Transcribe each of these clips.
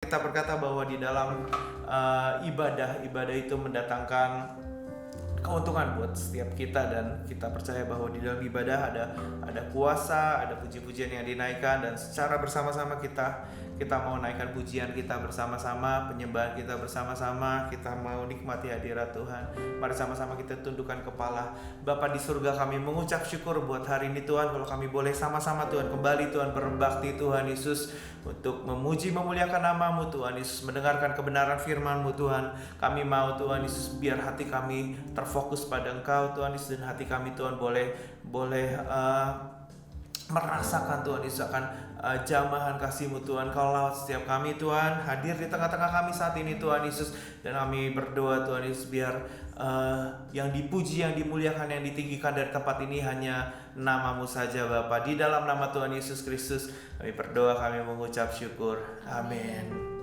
Kita berkata bahwa di dalam ibadah itu mendatangkan keuntungan buat setiap kita, dan kita percaya bahwa di dalam ibadah ada kuasa, ada puji-pujian yang dinaikkan, dan secara bersama-sama kita mau naikkan pujian kita bersama-sama, penyembahan kita bersama-sama, kita mau nikmati hadirat Tuhan. Mari sama-sama kita tundukkan kepala. Bapa di surga, kami mengucap syukur buat hari ini Tuhan, kalau kami boleh sama-sama Tuhan kembali Tuhan berbakti Tuhan Yesus, untuk memuji memuliakan nama-Mu Tuhan Yesus, mendengarkan kebenaran firman-Mu Tuhan. Kami mau Tuhan Yesus, biar hati kami terfokus pada Engkau Tuhan Yesus, dan hati kami Tuhan boleh merasakan Tuhan Yesus akan jamahan kasih-Mu Tuhan. Kau lawat setiap kami Tuhan, hadir di tengah-tengah kami saat ini Tuhan Yesus, dan kami berdoa Tuhan Yesus, biar yang dipuji, yang dimuliakan, yang ditinggikan dari tempat ini hanya nama-Mu saja Bapa. Di dalam nama Tuhan Yesus Kristus kami berdoa, kami mengucap syukur. Amin.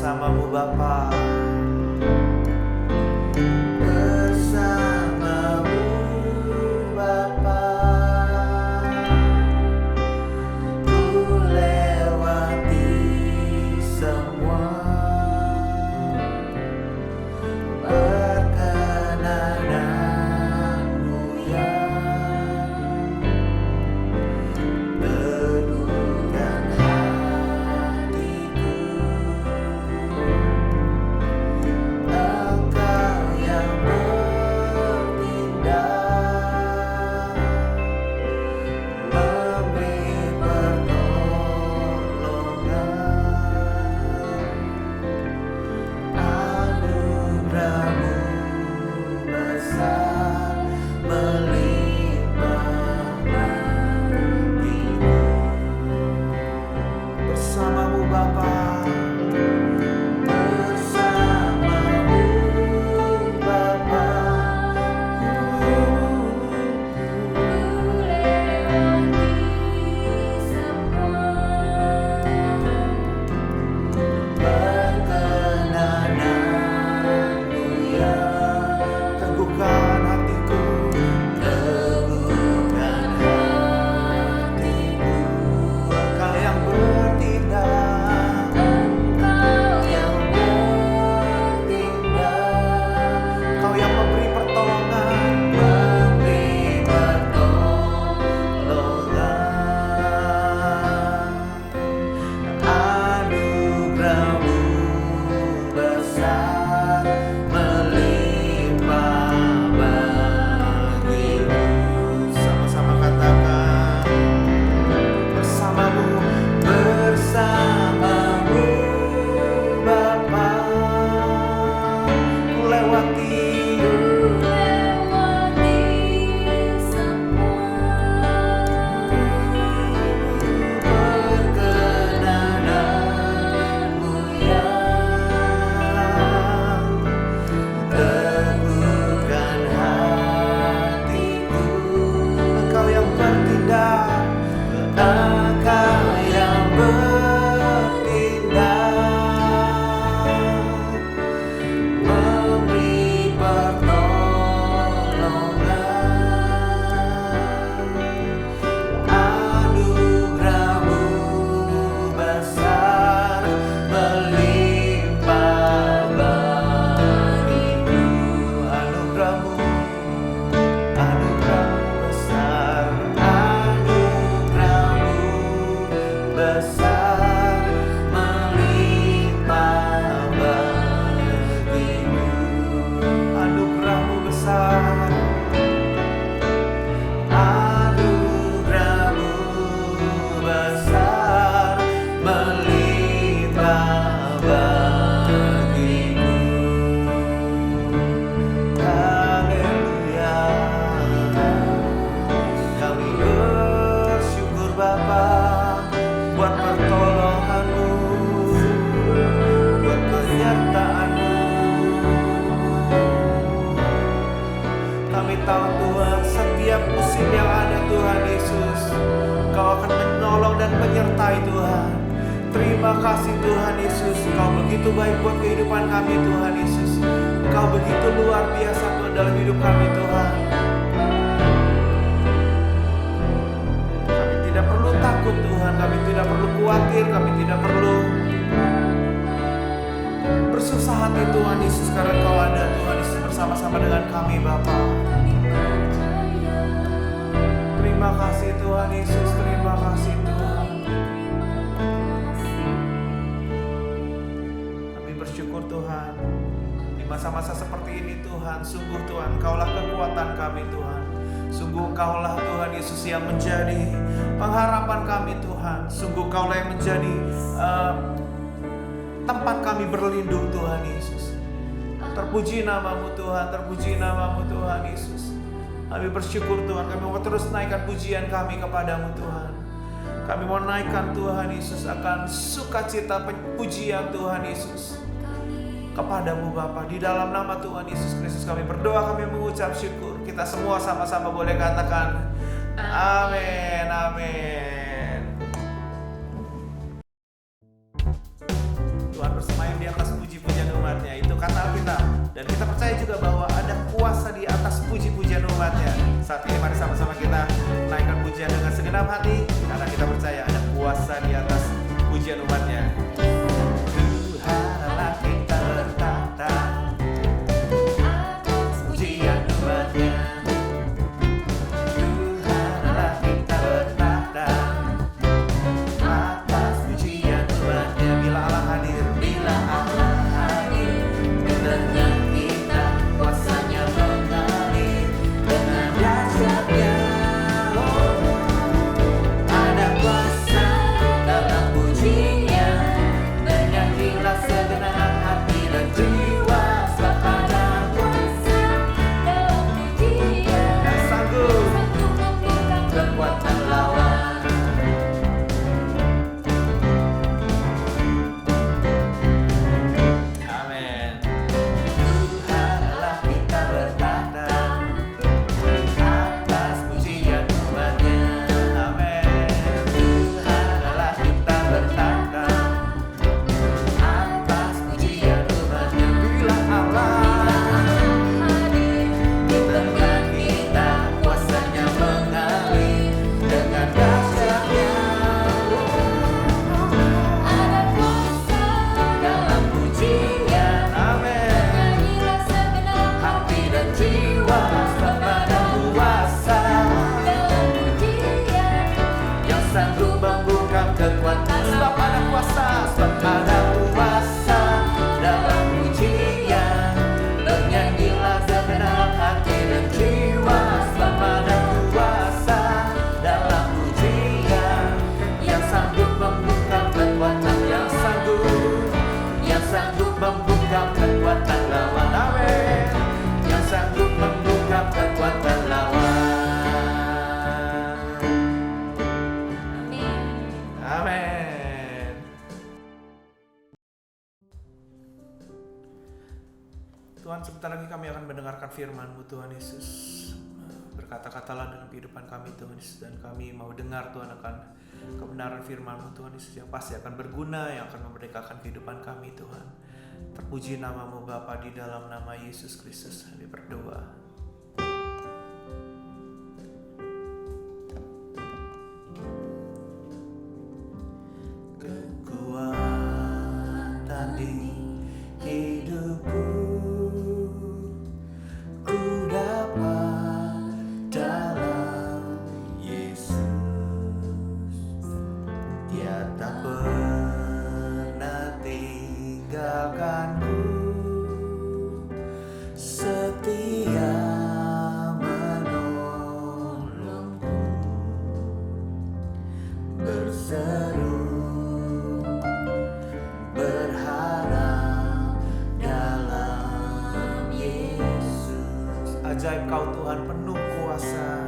Bersama-Mu Bapa. menyertai Tuhan. Terima kasih Tuhan Yesus, Engkau begitu baik buat kehidupan kami Tuhan Yesus. Engkau begitu luar biasa Tuhan dalam hidup kami Tuhan. Kami tidak perlu takut Tuhan, kami tidak perlu khawatir, kami tidak perlu bersusah hati Tuhan Yesus, karena Engkau ada Tuhan Yesus bersama-sama dengan kami Bapa. Terima kasih Tuhan Yesus, terima kasih Tuhan. Kami bersyukur Tuhan, di masa-masa seperti ini Tuhan, sungguh Tuhan Engkaulah kekuatan kami Tuhan. Sungguh Engkaulah Tuhan Yesus yang menjadi pengharapan kami Tuhan. Sungguh Engkaulah yang menjadi tempat kami berlindung Tuhan Yesus. Terpuji namamu Tuhan, terpuji namamu Tuhan Yesus. Kami bersyukur Tuhan, kami mau terus naikkan pujian kami kepadamu Tuhan. Kami mau naikkan Tuhan Yesus akan sukacita pujian Tuhan Yesus kepadamu Bapa. Di dalam nama Tuhan Yesus Kristus kami berdoa, kami mengucap syukur. Kita semua sama-sama boleh katakan amin, amin. Tuhan bersemayam di atas puji-pujian umatnya, itu kata Alkitab. Dan kita percaya juga bahwa ada kuasa di atas puji-pujian umatnya. Saat ini mari sama-sama kita naikkan pujian dengan segenap hati, karena kita percaya ada kuasa di atas pujian umatnya. Tuhan Allah kita bertata atas pujian umatnya. Tuhan Allah kita bertata atas pujian umatnya. Bila Allah hadir, bila Allah hadir, dengan kita kuasanya mengalir, dengan dahsyatnya ada kuasa dalam pujian. Bernyanyilah segenap hati dan jiwa, sebab ada kuasa dalam pujian yang sanggup membuka kekuatan lawan. Amin. Tuhanlah kita bertanda atas pujian umatnya. Amin. Tuhanlah kita bertanda atas pujian umatnya. Bila Allah hadir di tengah kita, kuasanya mengalir, dengan dahsyatnya ada kuasa dalam pujian. Amin. Bernyanyilah segenap hati dan jiwa, sebab ada kuasa dalam pujian yang sanggup membuka kekuatan. Sebab ada kuasa, sebab ada kuasa dalam pujian. Bernyanyilah segenap hati dan jiwa, sebab ada kuasa dalam pujian yang sanggup membuka kekuatan, yang sanggup membuka kekuatan lawan. Amin. Yang sanggup membuka kekuatan lawan. Amin. Tuhan, sebentar lagi kami akan mendengarkan firman-Mu Tuhan Yesus. Berkata-katalah dalam kehidupan kami Tuhan Yesus, dan kami mau dengar Tuhan akan kebenaran firman-Mu Tuhan Yesus yang pasti akan berguna, yang akan memerdekakan kehidupan kami Tuhan. Terpuji namamu Bapa, di dalam nama Yesus Kristus kami berdoa. Kekuatan di hidupku ku dapat dalam Yesus. Dia tak pernah tinggalkanku, setia menolongku, berseru berharap dalam Yesus. Ajaib Kau Tuhan penuh kuasa.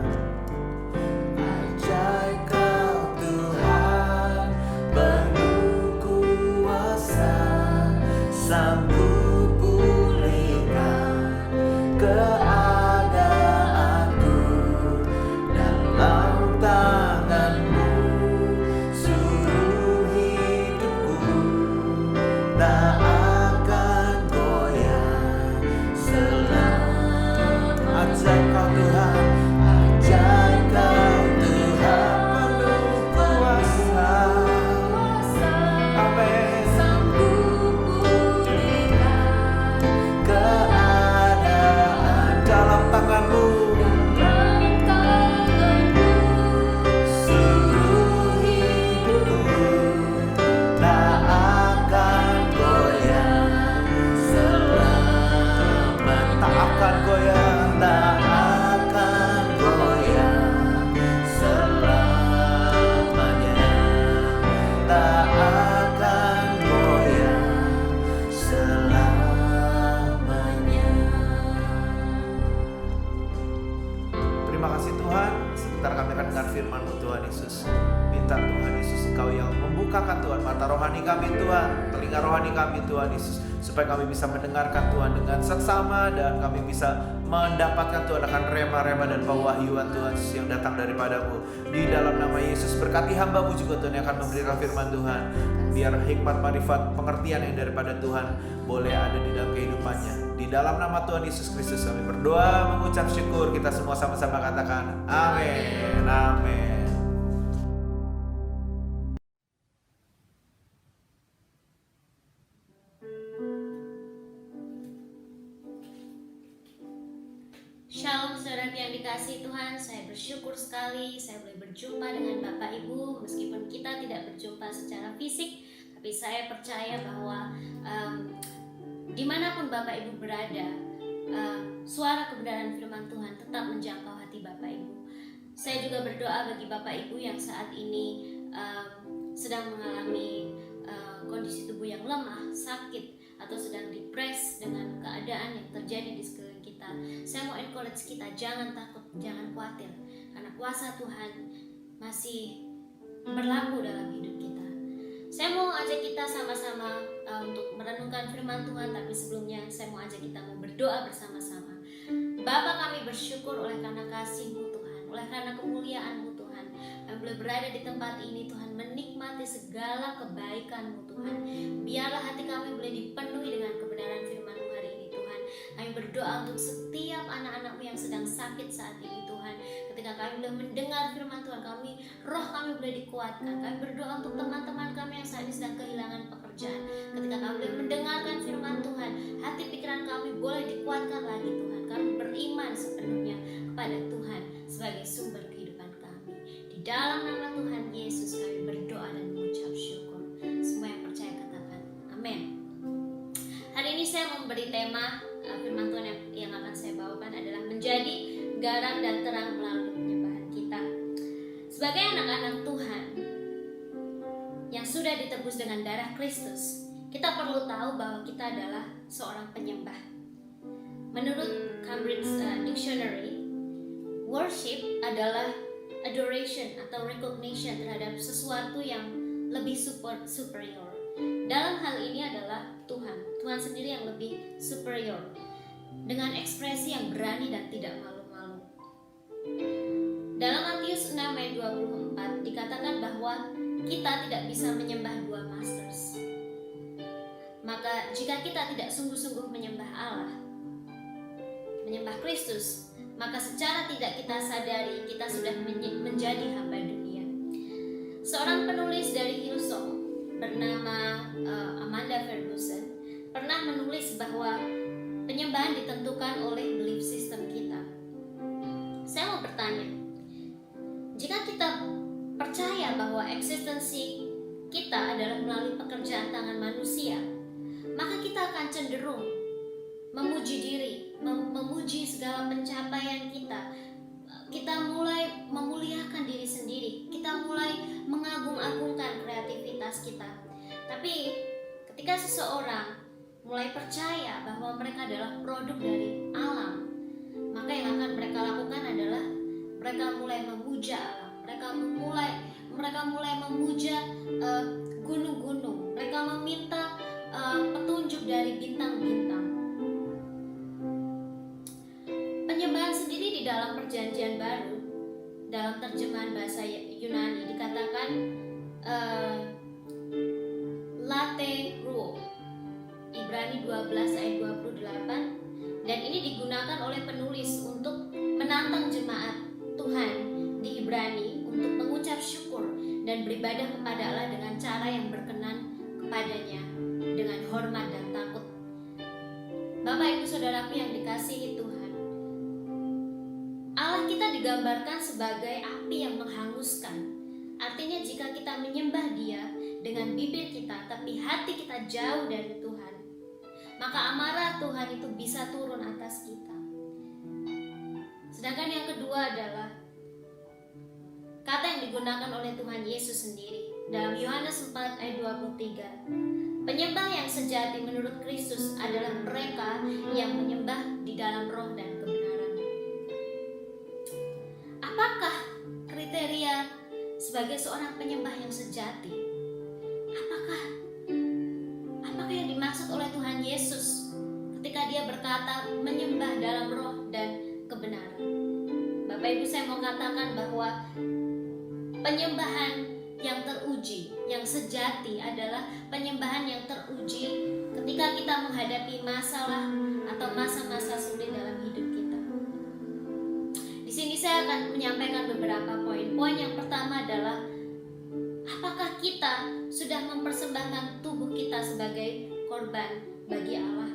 Ajaib Kau Tuhan penuh kuasa, sanggup pulihkan keadaanku dalam tangan-Mu. Suruh minta Tuhan Yesus Engkau yang membukakan Tuhan mata rohani kami Tuhan, telinga rohani kami Tuhan Yesus, supaya kami bisa mendengarkan Tuhan dengan seksama dan kami bisa mendapatkan Tuhan akan rema-rema dan pewahyuan Tuhan Yesus yang datang daripadamu. Di dalam nama Yesus berkati hamba-Mu juga Tuhan yang akan memberikan firman Tuhan. Biar hikmat, marifat, pengertian yang daripada Tuhan boleh ada di dalam kehidupannya. Di dalam nama Tuhan Yesus Kristus kami berdoa mengucap syukur. Kita semua sama-sama katakan amin. Amin. Shalom saudara yang dikasihi Tuhan, saya bersyukur sekali saya boleh berjumpa dengan Bapak Ibu. Meskipun kita tidak berjumpa secara fisik, tapi saya percaya bahwa dimanapun Bapak Ibu berada, suara kebenaran firman Tuhan tetap menjangkau hati Bapak Ibu. Saya juga berdoa bagi Bapak Ibu yang saat ini sedang mengalami kondisi tubuh yang lemah, sakit, atau sedang depres dengan keadaan yang terjadi di sekeliling kita. Saya mau encourage kita, jangan takut, jangan khawatir, karena kuasa Tuhan masih berlaku dalam hidup kita. Saya mau ajak kita sama-sama untuk merenungkan firman Tuhan, tapi sebelumnya saya mau ajak kita mau berdoa bersama-sama. Bapa, kami bersyukur oleh karena kasih-Mu Tuhan, oleh karena kemuliaan-Mu Tuhan. Kami boleh berada di tempat ini Tuhan, menikmati segala kebaikan-Mu Tuhan. Biarlah hati kami boleh dipenuhi dengan kebenaran firman-Mu hari ini Tuhan. Kami berdoa untuk setiap anak-anak-Mu yang sedang sakit saat ini Tuhan. Ketika kami boleh mendengar firman Tuhan, roh kami boleh dikuatkan. Kami berdoa untuk teman-teman kami yang saat ini sedang kehilangan pekerjaan. Ketika kami boleh mendengarkan firman Tuhan, hati pikiran kami boleh dikuatkan lagi Tuhan. Kami beriman sepenuhnya kepada Tuhan sebagai sumber kehidupan kami. Di dalam nama Tuhan Yesus kami berdoa dan mengucap syukur. Semua yang percaya katakan amin. Hari ini saya memberi tema firman Tuhan yang akan saya bawakan adalah menjadi garam dan terang melalui penyembahan kita. Sebagai anak-anak Tuhan yang sudah ditebus dengan darah Kristus, kita perlu tahu bahwa kita adalah seorang penyembah. Menurut Cambridge Dictionary, worship adalah adoration atau recognition terhadap sesuatu yang lebih superior. Dalam hal ini adalah Tuhan sendiri yang lebih superior, dengan ekspresi yang berani dan tidak malu-malu. Dalam Matius 6 ayat 24 dikatakan bahwa kita tidak bisa menyembah dua masters. Maka jika kita tidak sungguh-sungguh menyembah Allah, menyembah Kristus, maka secara tidak kita sadari kita sudah menjadi hamba dunia. Seorang penulis dari Hillsong bernama Amanda Ferguson pernah menulis bahwa penyembahan ditentukan oleh belief system kita. Saya mau bertanya, jika kita percaya bahwa eksistensi kita adalah melalui pekerjaan tangan manusia, maka kita akan cenderung memuji diri, memuji segala pencapaian kita. Kita mulai memuliakan diri sendiri, kita mulai mengagung-agungkan kreativitas kita. Tapi ketika seseorang mulai percaya bahwa mereka adalah produk dari alam, maka yang akan mereka lakukan adalah mereka mulai memuja alam. Mereka mulai memuja gunung-gunung. Mereka meminta petunjuk dari bintang-bintang. Penyembahan sendiri di dalam Perjanjian Baru, dalam terjemahan bahasa Yunani dikatakan lateruo, Ibrani 12 ayat 28, dan ini digunakan oleh penulis untuk menantang jemaat Tuhan di Ibrani untuk mengucap syukur dan beribadah kepada Allah dengan cara yang berkenan kepadanya, dengan hormat dan takut. Bapak Ibu Saudaraku yang dikasihi Tuhan, Allah kita digambarkan sebagai api yang menghanguskan. Artinya jika kita menyembah Dia dengan bibir kita, tapi hati kita jauh dari Tuhan, maka amarah Tuhan itu bisa turun atas kita. Sedangkan yang kedua adalah kata yang digunakan oleh Tuhan Yesus sendiri dalam Yohanes 4 ayat 23. Penyembah yang sejati menurut Kristus adalah mereka yang menyembah di dalam roh dan kebenaran. Apakah kriteria sebagai sebagai seorang penyembah yang sejati? Apakah yang dimaksud oleh Tuhan Yesus ketika dia berkata menyembah dalam roh dan kebenaran? Bapak Ibu, saya mau katakan bahwa penyembahan yang teruji, yang sejati adalah penyembahan yang teruji ketika kita menghadapi masalah atau masa-masa sulit dalam hidup kita. Di sini saya akan menyampaikan beberapa poin. Poin yang pertama adalah apakah kita sudah mempersembahkan tubuh kita sebagai korban bagi Allah?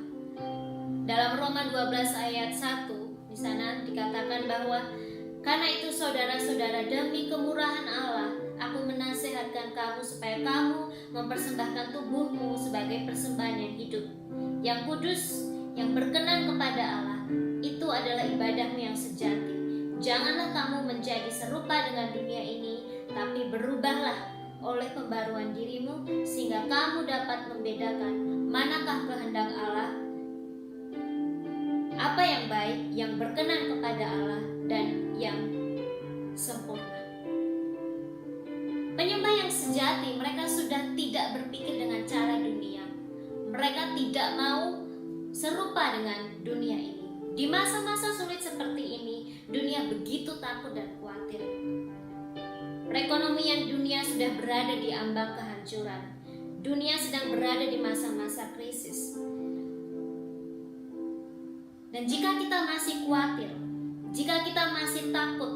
Dalam Roma 12 ayat 1 di sana dikatakan bahwa karena itu saudara-saudara, demi kemurahan Allah, aku menasihatkan kamu supaya kamu mempersembahkan tubuhmu sebagai persembahan yang hidup, yang kudus, yang berkenan kepada Allah. Itu adalah ibadahmu yang sejati. Janganlah kamu menjadi serupa dengan dunia ini, tapi berubahlah oleh pembaruan dirimu, sehingga kamu dapat membedakan manakah kehendak Allah, apa yang baik, yang berkenan kepada Allah, dan yang sempurna. Penyembah yang sejati, mereka sudah tidak berpikir dengan cara dunia. Mereka tidak mau serupa dengan dunia ini. Di masa-masa sulit seperti ini, dunia begitu takut dan khawatir. Perekonomian dunia sudah berada di ambang kehancuran. Dunia sedang berada di masa-masa krisis. Dan jika kita masih khawatir, jika kita masih takut,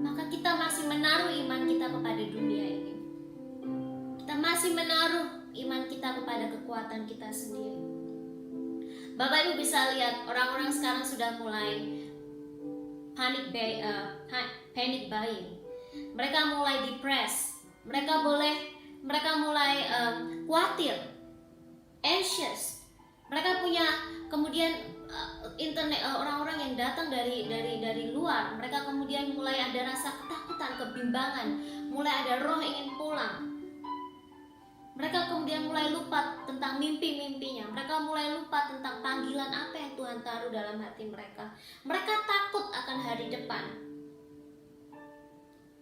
maka kita masih menaruh iman kita kepada dunia ini. Kita masih menaruh iman kita kepada kekuatan kita sendiri. Bapak Ibu bisa lihat, orang-orang sekarang sudah mulai panic buying. Mereka mulai depressed. Mereka mulai khawatir, anxious. Mereka punya kemudian internet, orang-orang yang datang dari luar, mereka kemudian mulai ada rasa ketakutan, kebimbangan, mulai ada roh ingin pulang. Mereka kemudian mulai lupa tentang mimpi-mimpinya. Mereka mulai lupa tentang panggilan apa yang Tuhan taruh dalam hati mereka. Mereka takut akan hari depan.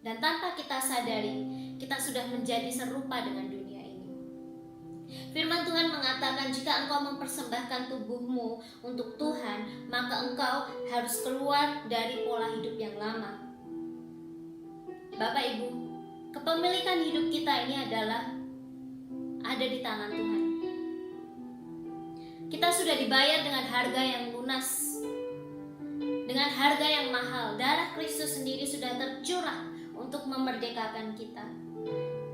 Dan tanpa kita sadari, kita sudah menjadi serupa dengan dunia ini. Firman Tuhan mengatakan, jika engkau mempersembahkan tubuhmu untuk Tuhan, maka engkau harus keluar dari pola hidup yang lama. Bapak Ibu, kepemilikan hidup kita ini ada di tangan Tuhan. Kita sudah dibayar dengan harga yang lunas, dengan harga yang mahal. Darah Kristus sendiri sudah tercurah untuk memerdekakan kita.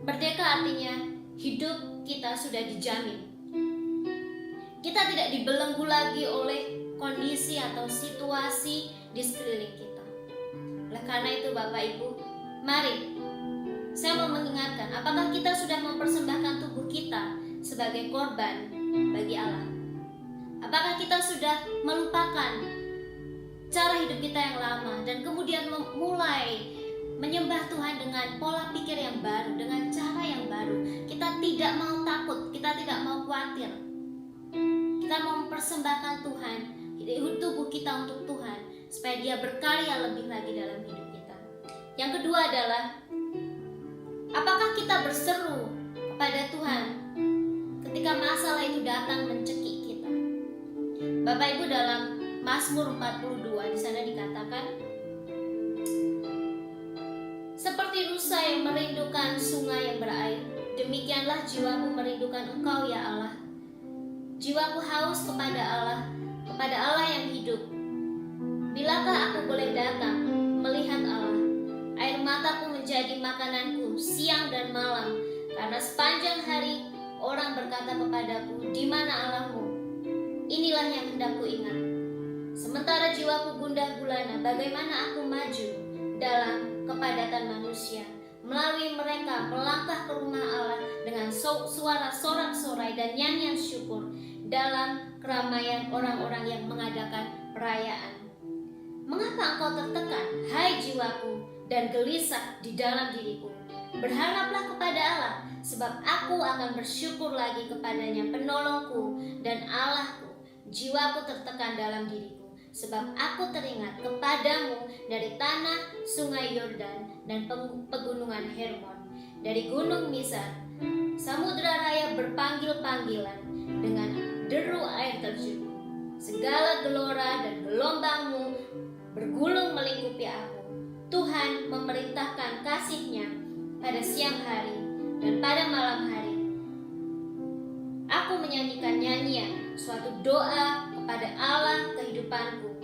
Merdeka artinya hidup kita sudah dijamin. Kita tidak dibelenggu lagi oleh kondisi atau situasi di sekeliling kita. Oleh karena itu Bapak Ibu, mari saya mau mengingatkan, apakah kita sudah mempersembahkan tubuh kita sebagai korban bagi Allah? Apakah kita sudah melupakan cara hidup kita yang lama dan kemudian mulai menyembah Tuhan dengan pola pikir yang baru, dengan cara yang baru? Kita tidak mau takut, kita tidak mau khawatir. Kita mau mempersembahkan Tuhan, tubuh kita untuk Tuhan, supaya Dia berkarya lebih lagi dalam hidup kita. Yang kedua adalah, apakah kita berseru kepada Tuhan ketika masalah itu datang mencekik kita? Bapak Ibu, dalam Mazmur 42 di sana dikatakan, seperti rusa yang merindukan sungai yang berair, demikianlah jiwaku merindukan Engkau ya Allah. Jiwaku haus kepada Allah yang hidup. Bilakah aku boleh datang melihat Allah? Air mataku menjadi makananku siang dan malam, karena sepanjang hari orang berkata kepadaku, di mana Allahmu? Inilah yang hendak ku ingat. Sementara jiwaku gundah gulana, bagaimana aku maju dalam kepadatan manusia? Melalui mereka melangkah ke rumah Allah dengan suara sorak-sorai dan nyanyian syukur dalam keramaian orang-orang yang mengadakan perayaan. Mengapa engkau tertekan, hai jiwaku, dan gelisah di dalam diriku? Berharaplah kepada Allah, sebab aku akan bersyukur lagi kepadanya, penolongku dan Allahku. Jiwaku tertekan dalam diriku, sebab aku teringat kepadamu dari tanah sungai Yordan, dan pegunungan Hermon. Dari gunung Misar, samudra raya berpanggil-panggilan dengan deru air terjun. Segala gelora dan gelombangmu bergulung melingkupi aku. Tuhan memerintahkan kasih-Nya pada siang hari dan pada malam hari. Aku menyanyikan nyanyian, suatu doa kepada Allah kehidupanku.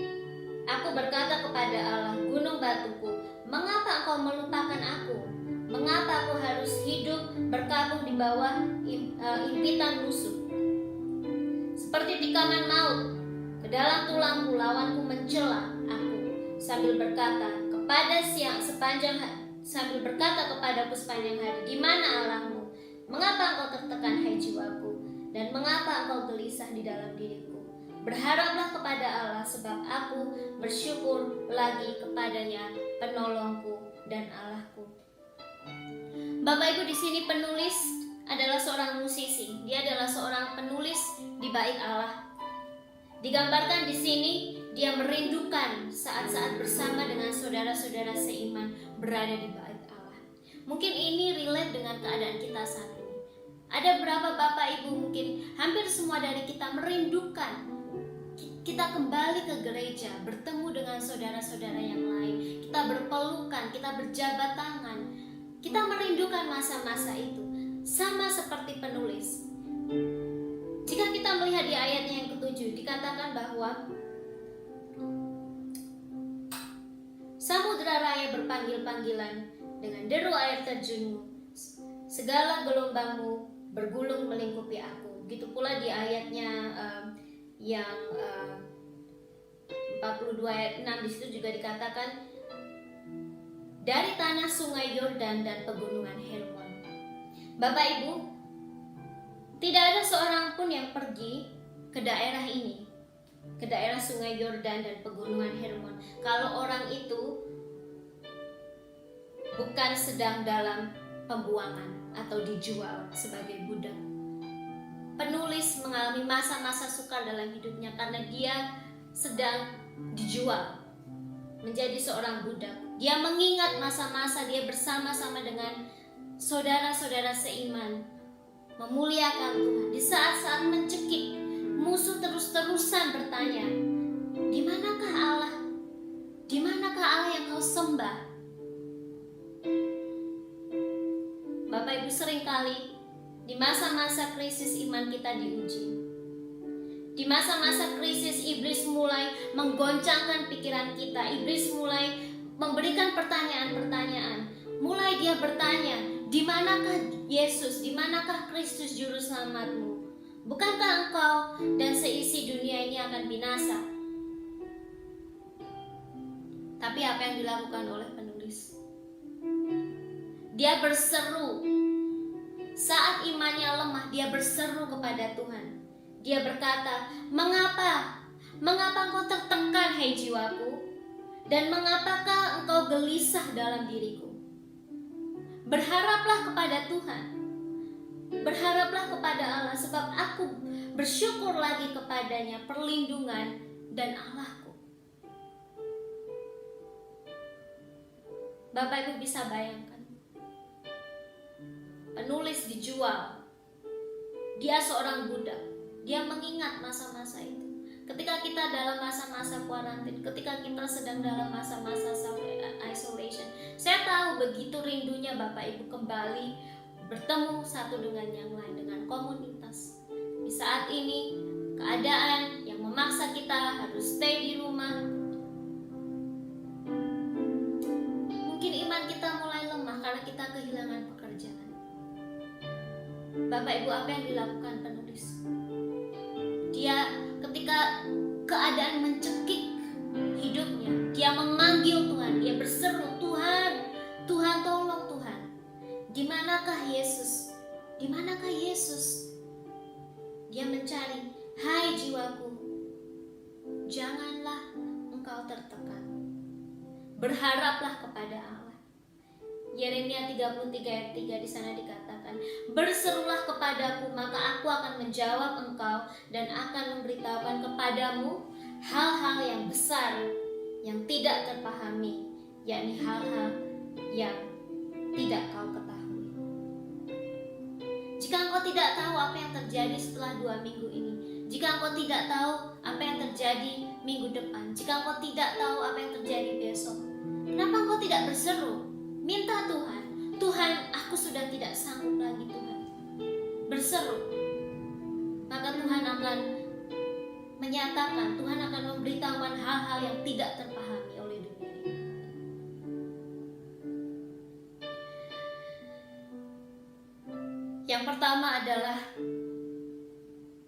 Aku berkata kepada Allah, gunung batuku, mengapa engkau melupakan aku? Mengapa aku harus hidup berkabung di bawah impitan musuh? Seperti tikaman maut, ke dalam tulangku lawanku mencela aku, sambil berkata kepadaku sepanjang hari, di mana Allahmu? Mengapa engkau tertekan, hai jiwaku? Dan mengapa engkau gelisah di dalam diriku? Berharaplah kepada Allah, sebab aku bersyukur lagi kepadanya, penolongku dan Allahku. Bapak Ibu, di sini penulis adalah seorang musisi. Dia adalah seorang penulis di bait Allah. Digambarkan di sini dia merindukan saat-saat bersama dengan saudara-saudara seiman berada di bait Allah. Mungkin ini relate dengan keadaan kita saat ini. Ada berapa Bapak Ibu, mungkin hampir semua dari kita merindukan kita kembali ke gereja, bertemu dengan saudara-saudara yang lain, kita berpelukan, kita berjabat tangan. Kita merindukan masa-masa itu, sama seperti penulis. Jika kita melihat di ayatnya yang ke-7, dikatakan bahwa samudra raya berpanggil-panggilan dengan deru air terjunmu, segala gelombangmu bergulung melingkupi aku. Begitu pula di ayatnya yang 42 ayat 6, di situ juga dikatakan dari tanah sungai Yordan dan pegunungan Hermon. Bapak Ibu, tidak ada seorang pun yang pergi ke daerah ini, ke daerah sungai Yordan dan pegunungan Hermon, kalau orang itu bukan sedang dalam pembuangan atau dijual sebagai budak. Penulis mengalami masa-masa sukar dalam hidupnya karena dia sedang dijual menjadi seorang budak. Dia mengingat masa-masa dia bersama-sama dengan saudara-saudara seiman, memuliakan Tuhan. Di saat-saat mencekik, musuh terus-terusan bertanya, di manakah Allah? Di manakah Allah yang kau sembah? Bapak Ibu, seringkali di masa-masa krisis iman kita diuji. Di masa-masa krisis iblis mulai menggoncangkan pikiran kita. Iblis mulai memberikan pertanyaan-pertanyaan. Mulai dia bertanya, di manakah Yesus? Di manakah Kristus juru selamatmu? Bukankah engkau dan seisi dunia ini akan binasa? Tapi apa yang dilakukan oleh penulis? Dia berseru. Saat imannya lemah, dia berseru kepada Tuhan. Dia berkata, mengapa? Mengapa engkau tertekan, hai jiwaku? Dan mengapakah engkau gelisah dalam diriku? Berharaplah kepada Tuhan. Berharaplah kepada Allah, sebab aku bersyukur lagi kepadanya, perlindungan dan Allahku. Bapak Ibu bisa bayangkan, penulis dijual. Dia seorang budak. Dia mengingat masa-masa itu. Ketika kita dalam masa-masa kuarantin, ketika kita sedang dalam masa-masa isolation, saya tahu begitu rindunya Bapak Ibu kembali bertemu satu dengan yang lain, dengan komunitas. Di saat ini, keadaan yang memaksa kita harus stay di rumah. Mungkin iman kita mulai lemah karena kita kehilangan pekerjaan. Bapak Ibu, apa yang dilakukan penulis? Dia ketika keadaan mencekik hidupnya, dia memanggil Tuhan, dia berseru, Tuhan, Tuhan tolong Tuhan. Di manakah Yesus? Di manakah Yesus? Dia mencari, hai jiwaku, janganlah engkau tertekan. Berharaplah kepada Allah. Yeremia 33 ayat 3 di sana dikatakan, berserulah kepadaku, maka aku akan menjawab engkau dan akan memberitahukan kepadamu hal-hal yang besar yang tidak terpahami, yakni hal-hal yang tidak kau ketahui. Jika engkau tidak tahu apa yang terjadi setelah 2 minggu ini, jika engkau tidak tahu apa yang terjadi minggu depan, jika engkau tidak tahu apa yang terjadi besok, kenapa engkau tidak berseru? Minta Tuhan, Tuhan, aku sudah tidak sanggup lagi Tuhan. Berseru. Maka Tuhan akan menyatakan, Tuhan akan memberitahukan hal-hal yang tidak terpahami oleh dunia ini. Yang pertama adalah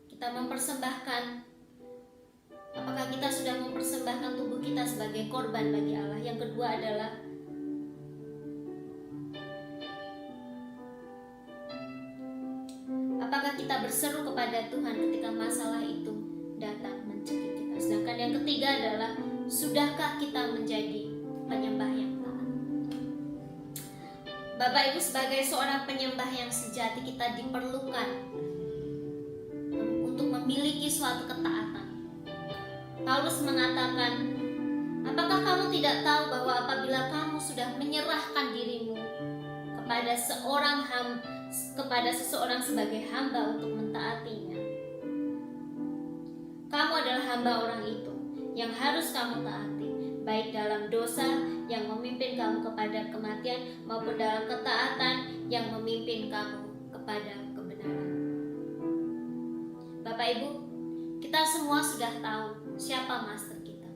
kita mempersembahkan, apakah kita sudah mempersembahkan tubuh kita sebagai korban bagi Allah. Yang kedua adalah apakah kita berseru kepada Tuhan ketika masalah itu datang mencekik kita. Sedangkan yang ketiga adalah sudahkah kita menjadi penyembah yang taat. Bapak Ibu, sebagai seorang penyembah yang sejati, kita diperlukan untuk memiliki suatu ketaatan. Paulus mengatakan, apakah kamu tidak tahu bahwa apabila kamu sudah menyerahkan dirimu kepada seseorang sebagai hamba untuk mentaatinya, kamu adalah hamba orang itu yang harus kamu taati, baik dalam dosa yang memimpin kamu kepada kematian maupun dalam ketaatan yang memimpin kamu kepada kebenaran. Bapak Ibu, kita semua sudah tahu siapa master kita.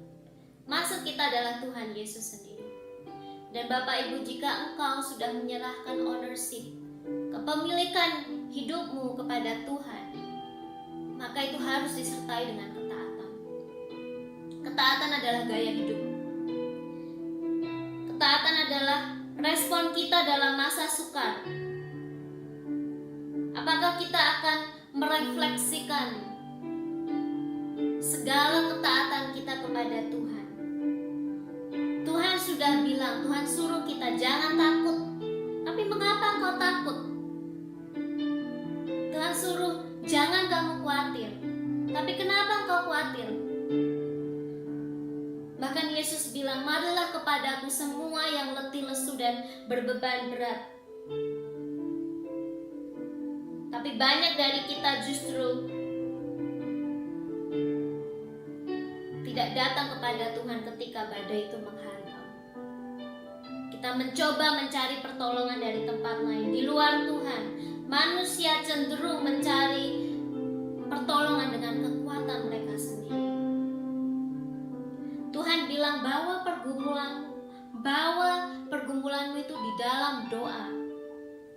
Master kita adalah Tuhan Yesus sendiri. Dan Bapak Ibu, jika engkau sudah menyerahkan ownership, kepemilikan hidupmu kepada Tuhan, maka itu harus disertai dengan ketaatan. Ketaatan adalah gaya hidup. Ketaatan adalah respon kita dalam masa sukar. Apakah kita akan merefleksikan segala ketaatan kita kepada Tuhan? Tuhan sudah bilang, Tuhan suruh kita jangan takut. Tapi mengapa engkau takut? Tuhan suruh jangan kamu khawatir. Tapi kenapa engkau khawatir? Bahkan Yesus bilang, marilah kepadaku semua yang letih lesu dan berbeban berat. Tapi banyak dari kita justru tidak datang kepada Tuhan ketika badai itu menghantam. Kita mencoba mencari pertolongan dari tempat lain, di luar Tuhan. Manusia cenderung mencari pertolongan dengan kekuatan mereka sendiri. Tuhan bilang, bawa pergumulanmu itu di dalam doa.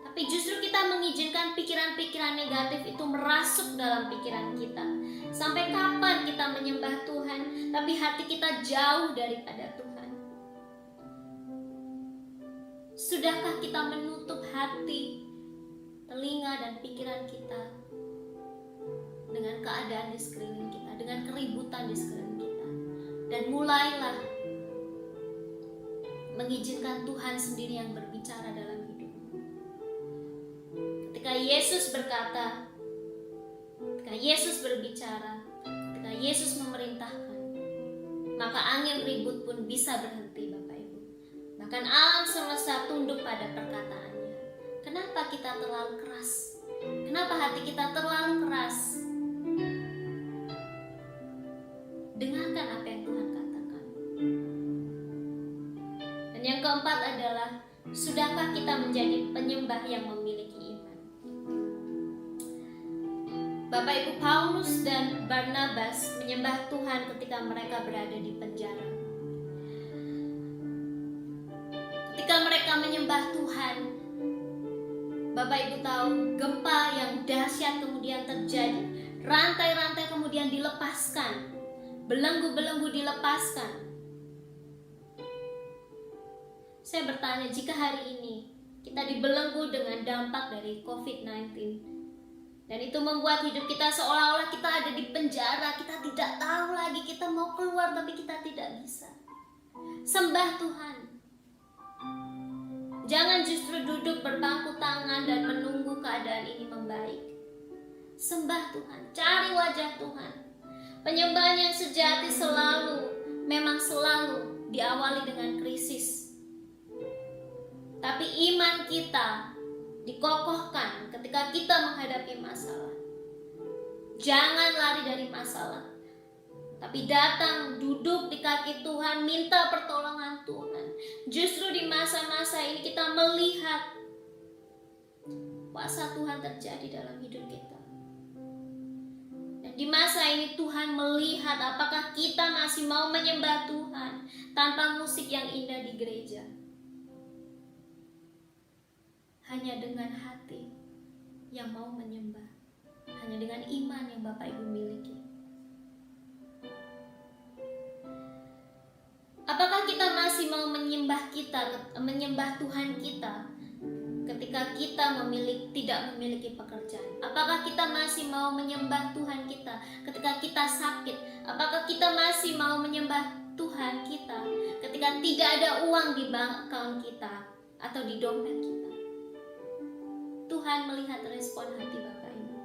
Tapi justru kita mengizinkan pikiran-pikiran negatif itu merasuk dalam pikiran kita. Sampai kapan kita menyembah Tuhan, tapi hati kita jauh daripada Tuhan? Sudahkah kita menutup hati, telinga, dan pikiran kita dengan keadaan di sekeliling kita, dengan keributan di sekeliling kita? Dan mulailah mengizinkan Tuhan sendiri yang berbicara dalam hidupmu. Ketika Yesus berkata, ketika Yesus berbicara, ketika Yesus memerintahkan, maka angin ribut pun bisa berhenti, Bapak Ibu. Bahkan alam semesta tunduk pada perkataannya. Kenapa kita terlalu keras? Kenapa hati kita terlalu keras? Dengarkan apa yang Tuhan katakan. Dan yang keempat adalah, sudahkah kita menjadi penyembah yang memiliki iman? Bapak Ibu, Paulus dan Barnabas menyembah Tuhan ketika mereka berada di penjara. Ketika mereka menyembah Tuhan, Bapak Ibu tahu, gempa yang dahsyat kemudian terjadi. Rantai-rantai kemudian dilepaskan. Belenggu-belenggu dilepaskan. Saya bertanya, jika hari ini kita dibelenggu dengan dampak dari COVID-19, dan itu membuat hidup kita seolah-olah kita ada di penjara, kita tidak tahu lagi, kita mau keluar tapi kita tidak bisa. Sembah Tuhan. Jangan justru duduk berpangku tangan dan menunggu keadaan ini membaik. Sembah Tuhan, cari wajah Tuhan. Penyembahan yang sejati memang selalu diawali dengan krisis. tapi iman kita dikokohkan ketika kita menghadapi masalah. Jangan lari dari masalah, tapi datang duduk di kaki Tuhan, minta pertolongan Tuhan. Justru di masa-masa ini kita melihat kuasa Tuhan terjadi dalam hidup kita. Dan di masa ini Tuhan melihat apakah kita masih mau menyembah Tuhan tanpa musik yang indah di gereja. Hanya dengan hati yang mau menyembah, hanya dengan iman yang Bapak Ibu miliki. Apakah kita masih mau menyembah Tuhan kita ketika kita tidak memiliki pekerjaan? Apakah kita masih mau menyembah Tuhan kita ketika kita sakit? Apakah kita masih mau menyembah Tuhan kita ketika tidak ada uang di bank account kita atau di dompet kita? Tuhan melihat respon hati Bapak Ibu.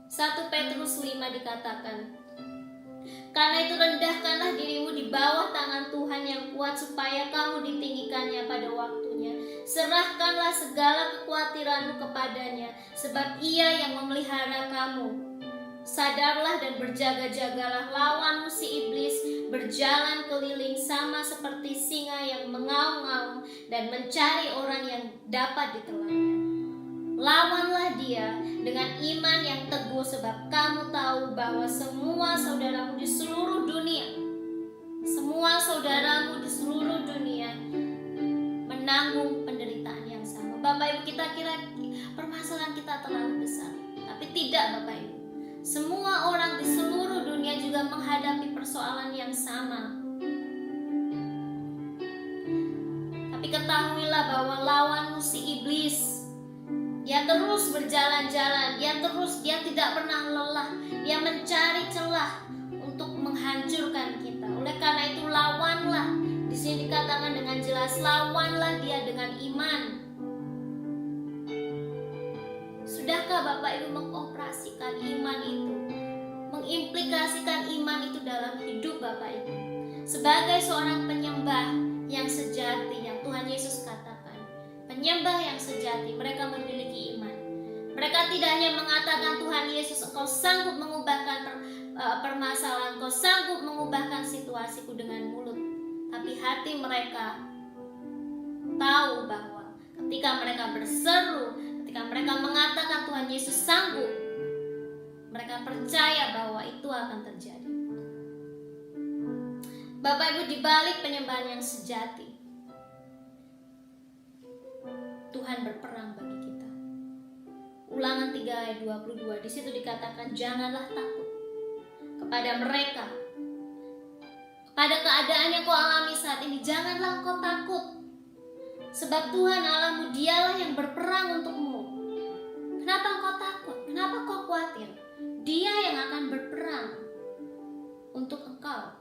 1 Petrus 5 dikatakan, karena itu rendahkanlah dirimu di bawah tangan Tuhan yang kuat supaya kamu ditinggikannya pada waktunya. Serahkanlah segala kekhawatiranmu kepadanya, sebab Ia yang memelihara kamu. Sadarlah dan berjaga-jagalah, lawanmu si iblis berjalan keliling sama seperti singa yang mengaum-ngaum dan mencari orang yang dapat ditelannya. Lawanlah dia dengan iman yang teguh, sebab kamu tahu bahwa semua saudaramu di seluruh dunia menanggung penderitaan yang sama. Bapak Ibu, kita kira permasalahan kita terlalu besar, tapi tidak Bapak Ibu. Semua orang di seluruh dunia juga menghadapi persoalan yang sama. Tapi ketahuilah bahwa lawanmu si iblis, dia terus berjalan-jalan, dia tidak pernah lelah, dia mencari celah untuk menghancurkan kita. Oleh karena itu lawanlah. Di sini dikatakan dengan jelas, lawanlah dia dengan iman. Sudahkah Bapak Ibu mengoperasikan iman itu, mengimplikasikan iman itu dalam hidup Bapak Ibu? Sebagai seorang penyembah yang sejati, yang Tuhan Yesus katakan, penyembah yang sejati, mereka memiliki iman. Mereka tidak hanya mengatakan, Tuhan Yesus, Engkau sanggup mengubahkan permasalahan, Engkau sanggup mengubahkan situasiku dengan mulut. Tapi hati mereka tahu bahwa ketika mereka berseru, ketika mereka mengatakan Tuhan Yesus sanggup, mereka percaya bahwa itu akan terjadi. Bapak Ibu, di balik penyembahan yang sejati, Tuhan berperang bagi kita. Ulangan 3 ayat 22, di situ dikatakan, janganlah takut kepada mereka, pada keadaan yang kau alami saat ini. Janganlah kau takut, sebab Tuhan Allahmu dialah yang berperang untukmu. Kenapa kau takut? Kenapa kau khawatir? Dia yang akan berperang untuk engkau.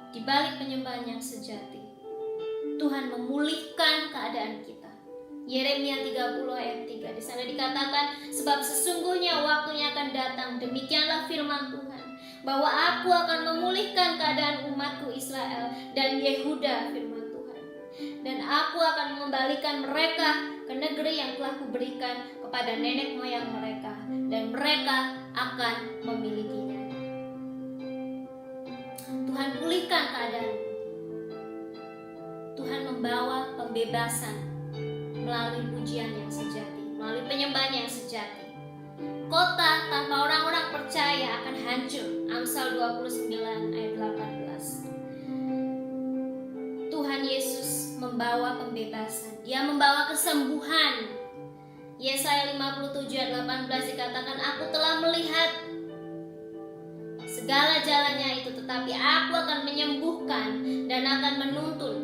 Di balik penyembahan yang sejati, Tuhan memulihkan keadaan kita. Yeremia 30 ayat 3, di sana dikatakan, sebab sesungguhnya waktunya akan datang, demikianlah firman Tuhan, bahwa aku akan memulihkan keadaan umatku Israel dan Yehuda, firman Tuhan. Dan aku akan mengembalikan mereka ke negeri yang telah kuberikan kepada nenek moyang mereka, dan mereka akan memilikinya. Tuhan pulihkan keadaan. Tuhan membawa pembebasan melalui pujian yang sejati, melalui penyembahan yang sejati. Kota tanpa orang-orang percaya akan hancur. Amsal 29 ayat 18. Tuhan Yesus membawa pembebasan. Dia membawa kesembuhan. Yesaya 57 ayat 18 dikatakan, aku telah melihat segala jalannya itu, tetapi aku akan menyembuhkan dan akan menuntun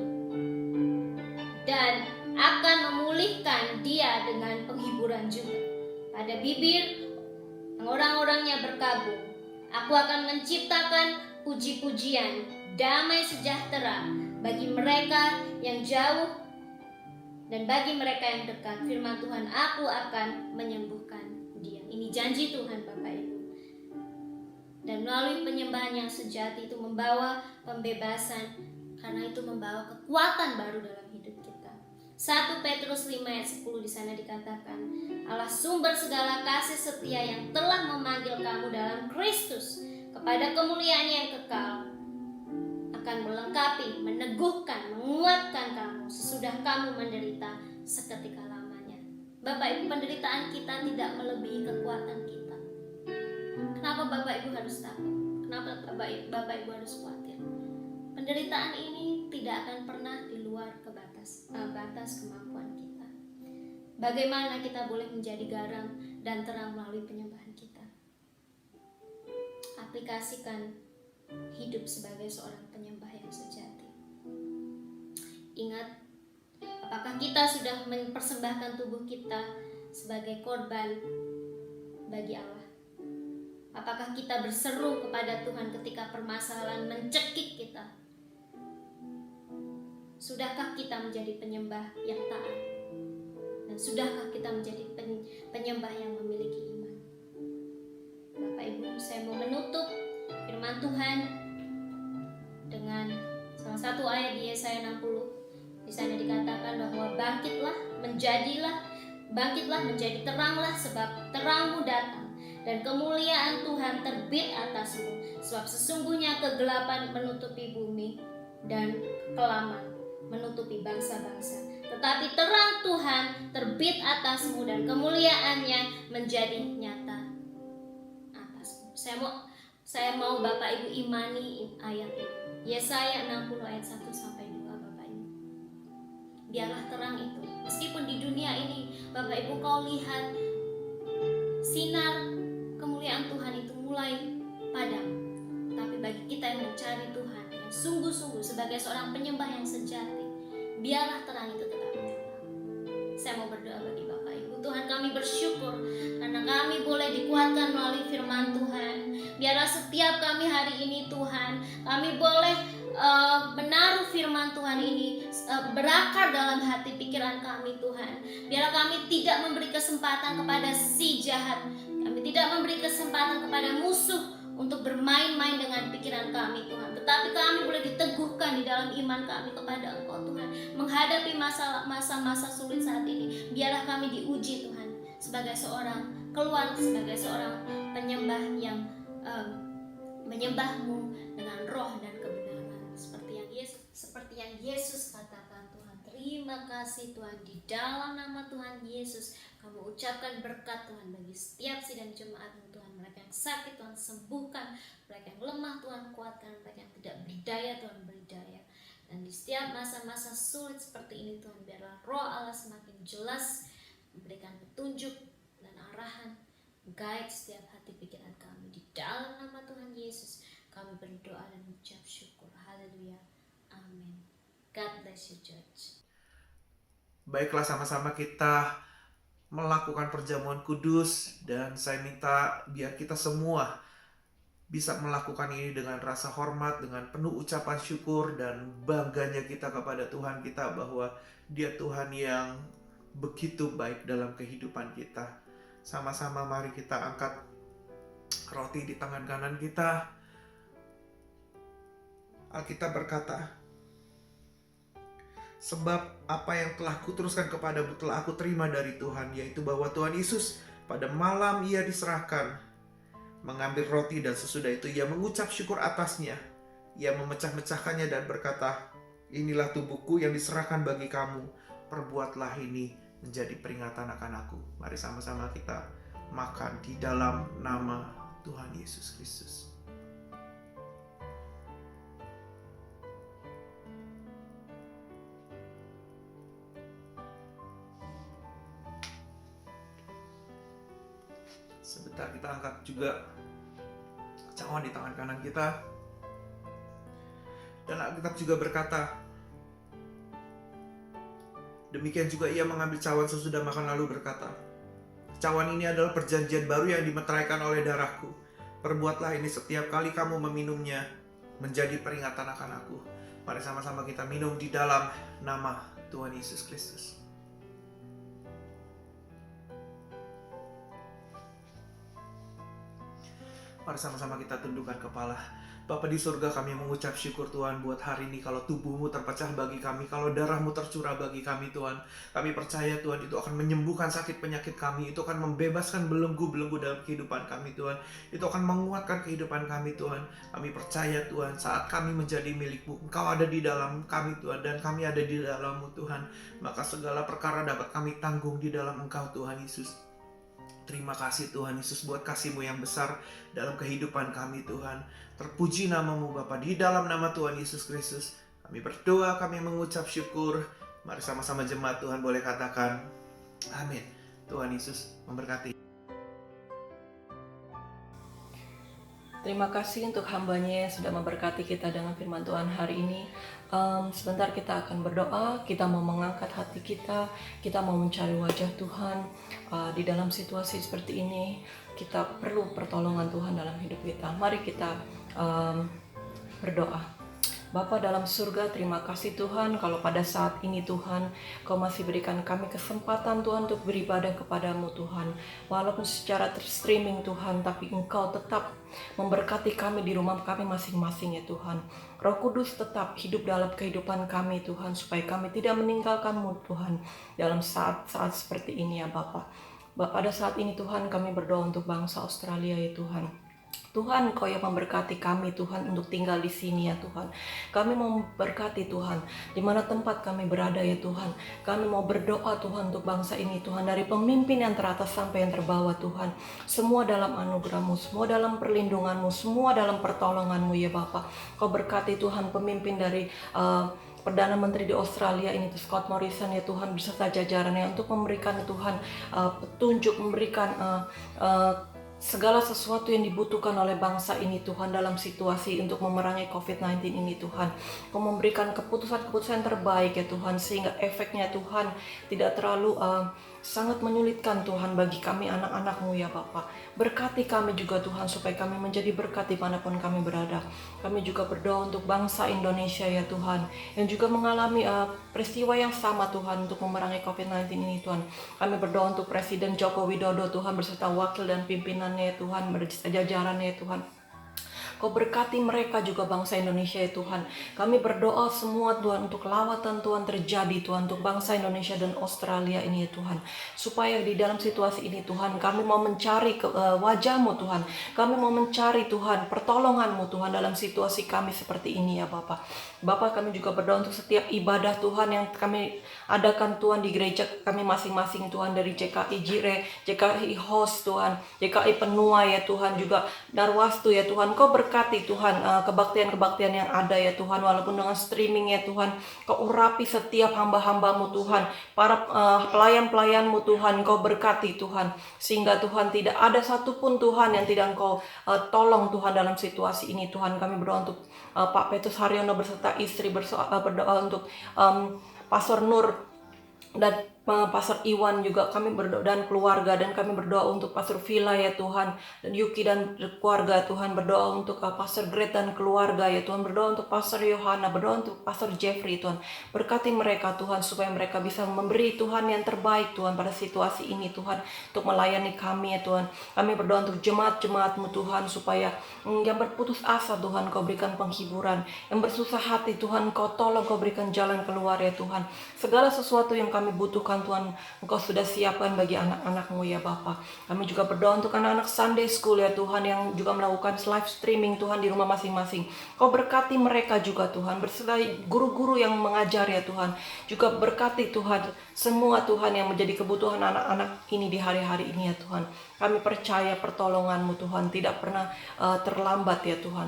dan akan memulihkan dia dengan penghiburan juga. Pada bibir orang-orangnya berkabung. Aku akan menciptakan puji-pujian, damai sejahtera bagi mereka yang jauh dan bagi mereka yang dekat. Firman Tuhan, aku akan menyembuhkan dia. Ini janji Tuhan Bapak Ibu. Dan melalui penyembahan yang sejati itu membawa pembebasan, karena itu membawa kekuatan baru dalam hidup kita. 1 Petrus 5 ayat 10 di sana dikatakan, Allah sumber segala kasih setia yang telah memanggil kamu dalam Kristus kepada kemuliaan yang kekal, akan melengkapi, meneguhkan, menguatkan kamu sesudah kamu menderita seketika lamanya. Bapak Ibu, penderitaan kita tidak melebihi kekuatan kita. Kenapa Bapak Ibu harus takut? Kenapa Bapak Ibu harus khawatir? Penderitaan ini tidak akan pernah di luar batas kemampuan kita. Bagaimana kita boleh menjadi garam dan terang melalui penyembahan kita? Aplikasikan hidup sebagai seorang penyembah yang sejati. Ingat, apakah kita sudah mempersembahkan tubuh kita sebagai korban bagi Allah? Apakah kita berseru kepada Tuhan ketika permasalahan mencekik kita? Sudahkah kita menjadi penyembah yang taat? Dan sudahkah kita menjadi penyembah yang memiliki iman? Bapak Ibu, saya mau menutup firman Tuhan dengan salah satu ayat di Yesaya 60. Di sana dikatakan bahwa bangkitlah menjadi teranglah, sebab terangmu datang dan kemuliaan Tuhan terbit atasmu. Sebab sesungguhnya kegelapan menutupi bumi dan kelaman menutupi bangsa-bangsa, tetapi terang Tuhan terbit atasmu dan kemuliaannya menjadi nyata atasmu. Saya mau Bapak Ibu imani ayat ini. Yesaya 60 ayat 1 sampai 2, Bapak Ibu. Biarlah terang itu. Meskipun di dunia ini Bapak Ibu kau lihat sinar kemuliaan Tuhan itu mulai padam, tapi bagi kita yang mencari Tuhan yang sungguh-sungguh sebagai seorang penyembah yang sejati, biarlah terang itu tetap nyata. Saya mau berdoa bagi Bapak Ibu. Tuhan, kami bersyukur karena kami boleh dikuatkan melalui firman Tuhan. Biarlah setiap kami hari ini Tuhan, kami boleh menaruh firman Tuhan ini berakar dalam hati pikiran kami Tuhan. Biarlah kami tidak memberi kesempatan kepada si jahat, kami tidak memberi kesempatan kepada musuh untuk bermain-main dengan pikiran kami Tuhan. Tetapi kami boleh diteguhkan di dalam iman kami kepada Engkau Tuhan. Menghadapi masa-masa sulit saat ini, biarlah kami diuji Tuhan sebagai seorang penyembah yang menyembah-Mu dengan roh dan kebenaran, seperti yang Yesus katakan Tuhan. Terima kasih Tuhan, di dalam nama Tuhan Yesus kami ucapkan berkat Tuhan bagi setiap sidang jemaat-Mu Tuhan. Mereka yang sakit Tuhan sembuhkan, mereka yang lemah Tuhan kuatkan, mereka yang tidak berdaya Tuhan beri daya. Dan di setiap masa-masa sulit seperti ini Tuhan, biarlah roh Allah semakin jelas memberikan petunjuk dan arahan, guide setiap hati pikiran kami. Di dalam nama Tuhan Yesus kami berdoa dan mengucap syukur. Haleluya. Amin. God bless you, church. Baiklah, sama-sama kita melakukan perjamuan kudus, dan saya minta biar kita semua bisa melakukan ini dengan rasa hormat, dengan penuh ucapan syukur dan bangganya kita kepada Tuhan kita bahwa Dia Tuhan yang begitu baik dalam kehidupan kita. Sama-sama mari kita angkat roti di tangan kanan kita. Alkitab berkata, sebab apa yang telah kuteruskan kepadamu telah aku terima dari Tuhan, yaitu bahwa Tuhan Yesus pada malam Ia diserahkan mengambil roti, dan sesudah itu Ia mengucap syukur atasnya. Ia memecah-mecahkannya dan berkata, inilah tubuhku yang diserahkan bagi kamu, perbuatlah ini menjadi peringatan akan aku. Mari sama-sama kita makan di dalam nama Tuhan Yesus Kristus. Sebentar kita angkat juga cawan di tangan kanan kita. Dan Alkitab juga berkata, demikian juga Ia mengambil cawan sesudah makan lalu berkata, cawan ini adalah perjanjian baru yang dimeteraikan oleh darahku. Perbuatlah ini setiap kali kamu meminumnya menjadi peringatan akan aku. Mari sama-sama kita minum di dalam nama Tuhan Yesus Kristus. Mari sama-sama kita tundukkan kepala. Bapa di surga, kami mengucap syukur Tuhan buat hari ini. Kalau tubuhmu terpecah bagi kami, kalau darahmu tercurah bagi kami Tuhan, kami percaya Tuhan itu akan menyembuhkan sakit penyakit kami, itu akan membebaskan belenggu-belenggu dalam kehidupan kami Tuhan, itu akan menguatkan kehidupan kami Tuhan. Kami percaya Tuhan, saat kami menjadi milik-Mu, Engkau ada di dalam kami Tuhan, dan kami ada di dalam-Mu Tuhan, maka segala perkara dapat kami tanggung di dalam Engkau Tuhan Yesus. Terima kasih Tuhan Yesus buat kasih-Mu yang besar dalam kehidupan kami Tuhan. Terpuji nama-Mu Bapa, di dalam nama Tuhan Yesus Kristus kami berdoa, kami mengucap syukur. Mari sama-sama jemaat Tuhan boleh katakan amin. Tuhan Yesus memberkati. Terima kasih untuk hambanya yang sudah memberkati kita dengan firman Tuhan hari ini. Sebentar kita akan berdoa, kita mau mengangkat hati kita mau mencari wajah Tuhan. Di dalam situasi seperti ini, kita perlu pertolongan Tuhan dalam hidup kita. Mari kita berdoa. Bapa dalam surga, terima kasih Tuhan kalau pada saat ini Tuhan Kau masih berikan kami kesempatan Tuhan untuk beribadah kepadamu Tuhan. Walaupun secara streaming Tuhan, tapi Engkau tetap memberkati kami di rumah kami masing-masing ya Tuhan. Roh Kudus tetap hidup dalam kehidupan kami Tuhan, supaya kami tidak meninggalkan-Mu Tuhan dalam saat-saat seperti ini ya Bapa. Pada saat ini Tuhan kami berdoa untuk bangsa Australia ya Tuhan. Tuhan, Kau yang memberkati kami Tuhan untuk tinggal di sini ya Tuhan. Kami mau memberkati Tuhan di mana tempat kami berada ya Tuhan. Kami mau berdoa Tuhan untuk bangsa ini Tuhan, dari pemimpin yang teratas sampai yang terbawah Tuhan. Semua dalam anugerah-Mu, semua dalam perlindungan-Mu, semua dalam pertolongan-Mu ya Bapa. Kau berkati Tuhan pemimpin dari Perdana Menteri di Australia ini, Scott Morrison ya Tuhan, beserta jajarannya untuk memberikan Tuhan petunjuk, memberikan segala sesuatu yang dibutuhkan oleh bangsa ini Tuhan dalam situasi untuk memerangi COVID-19 ini Tuhan. Kau memberikan keputusan-keputusan terbaik ya Tuhan, sehingga efeknya Tuhan tidak terlalu sangat menyulitkan Tuhan bagi kami anak-anak-Mu ya Bapa. Berkati kami juga Tuhan, supaya kami menjadi berkat dimanapun kami berada. Kami juga berdoa untuk bangsa Indonesia ya Tuhan, yang juga mengalami peristiwa yang sama Tuhan untuk memerangi COVID-19 ini Tuhan. Kami berdoa untuk Presiden Joko Widodo Tuhan, beserta wakil dan pimpinannya ya Tuhan, jajarannya ya Tuhan. Kau berkati mereka juga bangsa Indonesia ya Tuhan. Kami berdoa semua Tuhan untuk lawatan Tuhan terjadi Tuhan untuk bangsa Indonesia dan Australia ini ya Tuhan. Supaya di dalam situasi ini Tuhan, kami mau mencari wajah-Mu Tuhan. Kami mau mencari Tuhan pertolongan-Mu Tuhan dalam situasi kami seperti ini ya Bapak. Bapak, kami juga berdoa untuk setiap ibadah Tuhan yang kami adakan Tuhan di gereja kami masing-masing Tuhan, dari JKI Jire, JKI Host Tuhan, JKI Penua ya Tuhan, juga Darwastu ya Tuhan. Kau berkati Tuhan kebaktian-kebaktian yang ada ya Tuhan, walaupun dengan streaming ya Tuhan. Kau urapi setiap hamba-hamba-Mu Tuhan, para pelayan-pelayan-Mu Tuhan. Kau berkati Tuhan, sehingga Tuhan tidak ada satupun Tuhan yang tidak Engkau tolong Tuhan dalam situasi ini Tuhan. Kami berdoa untuk Pak Petrus Haryono beserta istri, berdoa untuk Pastor Nur dan Pastor Iwan juga, kami berdoa, dan keluarga, dan kami berdoa untuk Pastor Villa ya Tuhan, dan Yuki dan keluarga Tuhan. Berdoa untuk Pastor Gret dan keluarga ya Tuhan. Berdoa untuk Pastor Yohana, berdoa untuk Pastor Jeffrey Tuhan. Berkati mereka Tuhan, supaya mereka bisa memberi Tuhan yang terbaik Tuhan pada situasi ini Tuhan, untuk melayani kami ya Tuhan. Kami berdoa untuk jemaat-jemaat-Mu Tuhan, supaya yang berputus asa Tuhan Kau berikan penghiburan, yang bersusah hati Tuhan Kau tolong, Kau berikan jalan keluar ya Tuhan. Segala sesuatu yang kami butuhkan Tuhan, Engkau sudah siapkan bagi anak-anak-Mu ya Bapa. Kami juga berdoa untuk anak-anak Sunday School ya Tuhan, yang juga melakukan live streaming Tuhan di rumah masing-masing. Kau berkati mereka juga Tuhan, berserta guru-guru yang mengajar ya Tuhan. Juga berkati Tuhan semua Tuhan yang menjadi kebutuhan anak-anak ini di hari-hari ini ya Tuhan. Kami percaya pertolongan-Mu Tuhan tidak pernah terlambat ya Tuhan.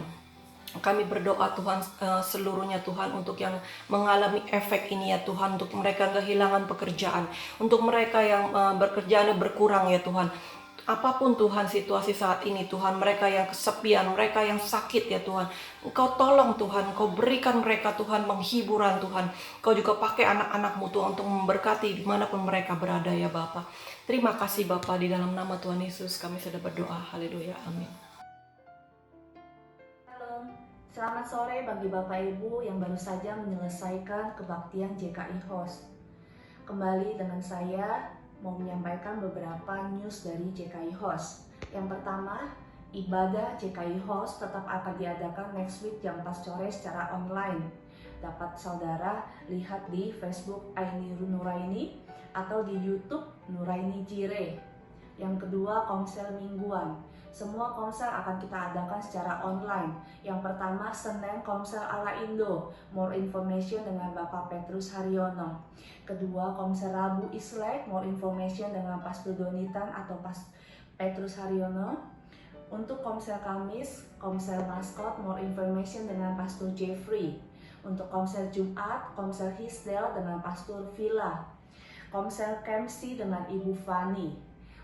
Kami berdoa Tuhan seluruhnya Tuhan, untuk yang mengalami efek ini ya Tuhan, untuk mereka kehilangan pekerjaan, untuk mereka yang pekerjaannya berkurang ya Tuhan. Apapun Tuhan situasi saat ini Tuhan, mereka yang kesepian, mereka yang sakit ya Tuhan, Engkau tolong Tuhan, Kau berikan mereka Tuhan penghiburan Tuhan. Kau juga pakai anak-anak-Mu Tuhan untuk memberkati dimanapun mereka berada ya Bapa. Terima kasih Bapa, di dalam nama Tuhan Yesus kami sudah berdoa. Haleluya, amin. Selamat sore bagi Bapak Ibu yang baru saja menyelesaikan kebaktian JKI Host. Kembali dengan saya mau menyampaikan beberapa news dari JKI Host. Yang pertama, Ibadah JKI Host tetap akan diadakan next week jam 4 sore secara online. Dapat saudara lihat di Facebook Aini Nuraini atau di YouTube Nuraini Jire. Yang kedua, komsel mingguan. Semua komsel akan kita adakan secara online. Yang pertama, Senin komsel ala Indo, more information dengan Bapak Petrus Haryono. Kedua, komsel Rabu Islek, more information dengan Pastor Donitan atau Petrus Haryono. Untuk komsel Kamis, komsel Maskot, more information dengan Pastor Jeffrey. Untuk komsel Jumat, komsel Hisdel dengan Pastor Villa. Komsel Kemsi dengan Ibu Fani.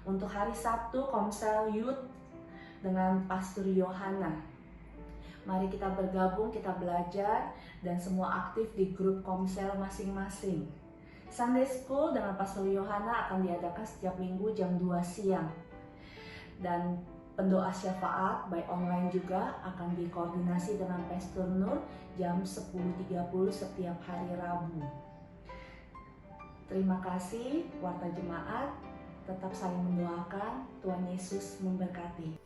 Untuk hari Sabtu, komsel Youth dengan Pastor Yohana. Mari kita bergabung, kita belajar, dan semua aktif di grup komsel masing-masing. Sunday School dengan Pastor Yohana akan diadakan setiap minggu jam 2 siang. Dan pendoa syafaat by online juga akan dikoordinasi dengan Pastor Nur jam 10.30 setiap hari Rabu. Terima kasih warta jemaat, tetap saling mendoakan, Tuhan Yesus memberkati.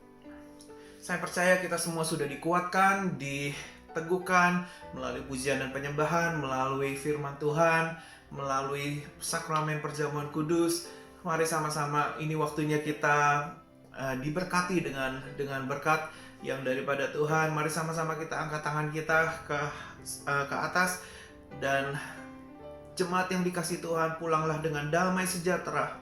Saya percaya kita semua sudah dikuatkan, diteguhkan melalui pujian dan penyembahan, melalui firman Tuhan, melalui sakramen perjamuan kudus. Mari sama-sama, ini waktunya kita diberkati dengan berkat yang daripada Tuhan. Mari sama-sama kita angkat tangan kita ke atas, dan jemaat yang dikasihi Tuhan, pulanglah dengan damai sejahtera,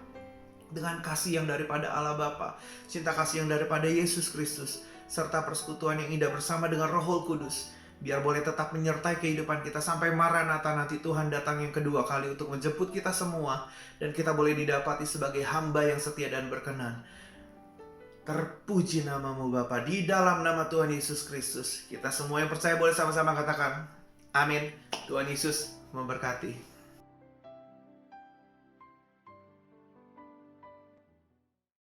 dengan kasih yang daripada Allah Bapa, cinta kasih yang daripada Yesus Kristus, serta persekutuan yang indah bersama dengan Roh Kudus, biar boleh tetap menyertai kehidupan kita sampai Maranatha nanti Tuhan datang yang kedua kali untuk menjemput kita semua, dan kita boleh didapati sebagai hamba yang setia dan berkenan. Terpuji namamu Bapa, di dalam nama Tuhan Yesus Kristus. Kita semua yang percaya boleh sama-sama katakan amin. Tuhan Yesus memberkati.